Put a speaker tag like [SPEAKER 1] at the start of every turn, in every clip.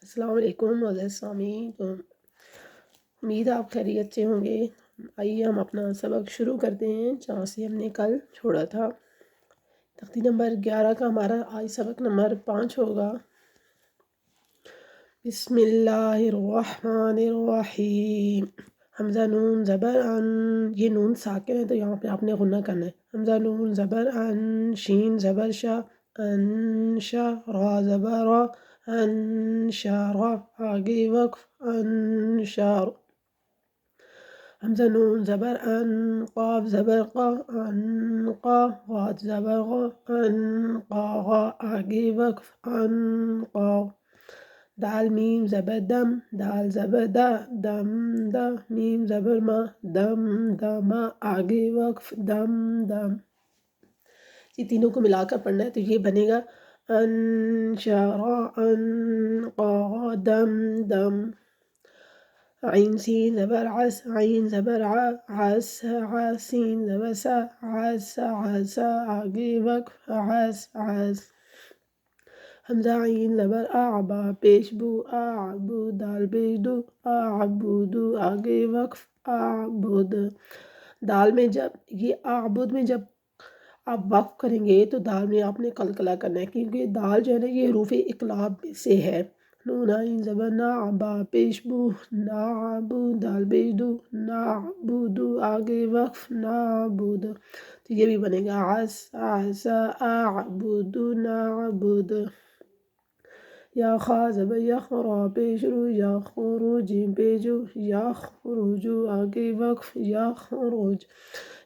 [SPEAKER 1] السلام علیکم عزیز سامعین، امید آپ خیریت سے ہوں گے۔ آئیے ہم اپنا سبق شروع کرتے ہیں جہاں سے ہم نے کل چھوڑا تھا۔ تختی نمبر 11 کا ہمارا آج سبق نمبر 5 ہوگا۔ بسم اللہ الرحمن الرحیم۔ حمزہ نون زبر ان، یہ نون ساکن ہے تو یہاں پہ آپ نے غنہ کرنا ہے۔ حمزہ نون زبر ان، شین زبر شا، انشا، را زبر را، انشارا، آگے وقف، انشار۔ حمزہ نون زبر ان، قاف زبر قا، انقا، غاد زبر غا، انقاغا، آگے وقف، انقا۔ دال میم زبر دم، دال زبر دا، دم دا، میم زبر ما، دم دما، آگے وقف، دم دم۔ یہ تینوں کو ملا کر پڑھنا ہے تو یہ بنے گا انشارا، انقاغا، دم دم۔ عین سین زبر عس، عین زبر ع، عس ع، سین زبر سا، عس عسا، آگے وقف، عس عس۔ حمزہ عین زبر اع، با پیش بو، اعبو، دال پیش دو، اعبدو، آگے وقف، اعبد۔ دال میں جب یہ اعبد میں جب آپ وقف کریں گے تو دال میں آپ نے قلقلہ کرنا ہے، کیونکہ دال جو ہے نا یہ حروف اقلاب سے ہے۔ نون عین زبر نا، با پیش بو، نعبو، دال پیش دو، نعبدو، آگے وقف، نعبد۔ تو یہ بھی بنے گا عس عسا، اعبد نعبد۔ یا خا زبر یخ، را پیش رو، یخرو، جیم پیش جو، یخرجو، آگے وقف، یخرج۔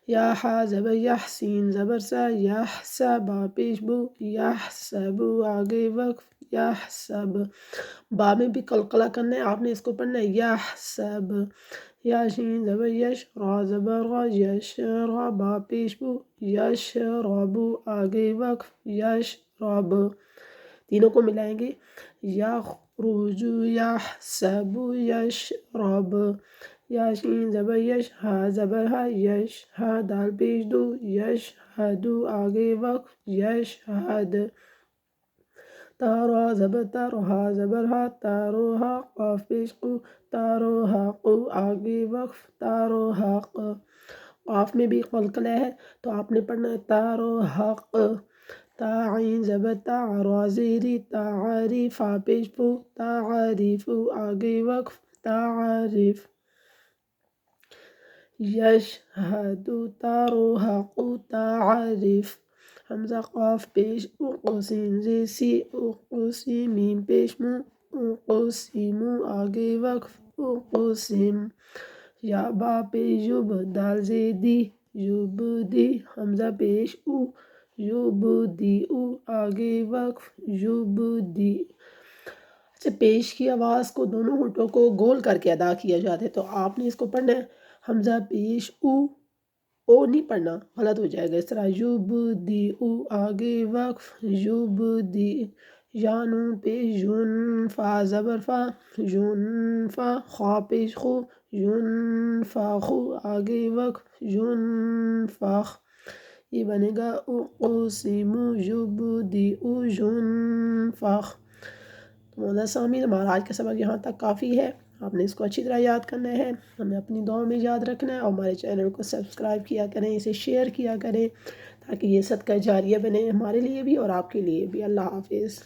[SPEAKER 1] یا حا زبر یح، سین زبر سا، یحسا، با پیش بو، یحسبو، آگے وقف، یحسب۔ با میں بھی قلقلہ کرنا ہے، آپ نے اس کو پڑھنا ہے یحسب۔ یا شین زبر یش، را زبر را، یشرا، با پیش بو، یشربو، آگے وقف، یشرب۔ تینوں کو ملائیں گے، یخرج، یحسب، یشرب۔ یا شین زبر یش، ہا زبر ہا، یش ہا، دال پیش دو، یشہدو، آگے وقف، یشہد۔ تارا زبر تر، ہا زبر ہا، تاروہا، قاف پیش قو، تاروہاقو، آگے وقف، تاروہاق۔ قاف میں بھی قلقلہ ہے تو آپ نے پڑھنا ہے تاروہاق۔ تا عین زبر تا، را زیری، تعاری، فا پیش پو، تعریفو، آگے وقف، تعریف۔ یشہدو، تاروہاقو، تعریف۔ حمزہ قاف پیش او، سین زی سی، اقسی، میم پیش مو، اقسمو، آگے وقف، اقسم۔ یا با پیش یب، دال زیدی، یبدی، حمزہ پیش او، یبدیو، آگے وقف، یبدی۔ اچھا، پیش کی آواز کو دونوں ہونٹوں کو گول کر کے ادا کیا جاتا ہے تو آپ نے اس کو پڑھنا ہے حمزہ پیش او نہیں پڑھنا، غلط ہو جائے گا، اس طرح یبدیو، آگے وقف، یبدی۔ یا نون پیش یون، فا زبر فا، یونفا، خا پیش خو، ینفخو، آگے وقف، ینفخ۔ یہ بنے گا اقسم یبدیو ینفخ۔ تو معزز سامعین، ہمارا آج کا سبق یہاں تک کافی ہے، آپ نے اس کو اچھی طرح یاد کرنا ہے، ہمیں اپنی دعاؤں میں یاد رکھنا ہے، اور ہمارے چینل کو سبسکرائب کیا کریں، اسے شیئر کیا کریں تاکہ یہ صدقہ جاریہ بنے ہمارے لیے بھی اور آپ کے لیے بھی۔ اللہ حافظ۔